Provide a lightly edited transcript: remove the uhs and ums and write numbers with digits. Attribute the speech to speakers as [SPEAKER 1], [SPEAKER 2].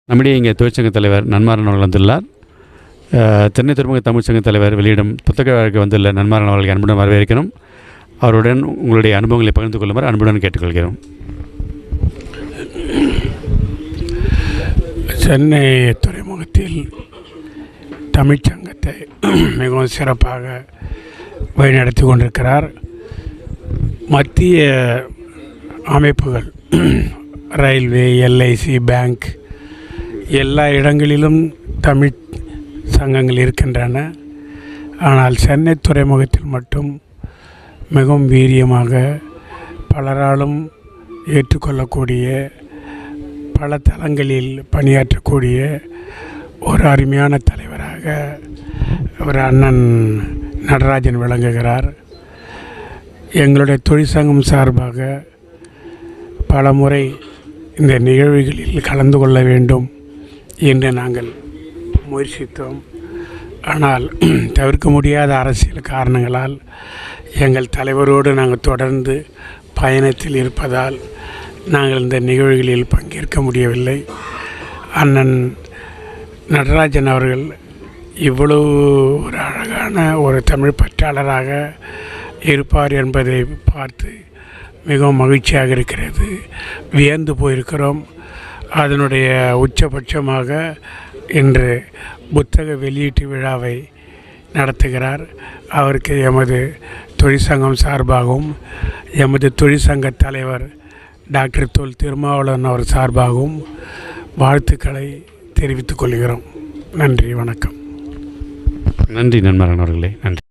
[SPEAKER 1] நம்முடைய இங்கே தொழிற்சங்க தலைவர் நன்மாறன் அவர்கள் வந்துள்ளார். சென்னை துறைமுக தமிழ்ச்சங்க தலைவர் வெளியிடும் புத்தக வழக்கு வந்துள்ள நன்மாறன் அவர்களை அன்புடன் வரவேற்கிறோம். அவருடன் உங்களுடைய அனுபவங்களை பகிர்ந்து கொள்ளுமாறு அன்புடன் கேட்டுக்கொள்கிறோம்.
[SPEAKER 2] சென்னை துறைமுகத்தில் தமிழ்ச்சங்கத்தை மிகவும் சிறப்பாக வழிநடத்தி கொண்டிருக்கிறார். மத்திய அமைப்புகள், ரயில்வே, எல்ஐசி, பேங்க், எல்லா இடங்களிலும் தமிழ் சங்கங்கள் இருக்கின்றன. ஆனால் சென்னை துறைமுகத்தில் மட்டும் மிகவும் வீரியமாக பலராலும் ஏற்றுக்கொள்ளக்கூடிய, பல தளங்களில் பணியாற்றக்கூடிய ஒரு அருமையான தலைவராக ஒரு அண்ணன் நடராஜன் விளங்குகிறார். எங்களுடைய தொழிற்சங்கம் சார்பாக பல முறை இந்த நிகழ்வுகளில் கலந்து கொள்ள வேண்டும் என்று நாங்கள் முயற்சித்தோம். ஆனால் தவிர்க்க முடியாத அரசியல் காரணங்களால் எங்கள் தலைவரோடு நாங்கள் தொடர்ந்து பயணத்தில் இருப்பதால் நாங்கள் இந்த நிகழ்வுகளில் பங்கேற்க முடியவில்லை. அண்ணன் நடராஜன் அவர்கள் இவ்வளவு ஒரு அழகான ஒரு தமிழ் பற்றாளராக இருப்பார் என்பதை பார்த்து மிகவும் மகிழ்ச்சியாக இருக்கிறது. வியந்து போயிருக்கிறோம். அதனுடைய உச்சபட்சமாக இன்று புத்தக வெளியீட்டு விழாவை நடத்துகிறார். அவருக்கு எமது தொழிற்சங்கம் சார்பாகவும் எமது தொழிற்சங்க தலைவர் டாக்டர் தொல் திருமாவளவன் அவர் சார்பாகவும் வாழ்த்துக்களை தெரிவித்துக் கொள்கிறோம். நன்றி, வணக்கம்.
[SPEAKER 1] நன்றி நன்மாறன் அவர்களே, நன்றி.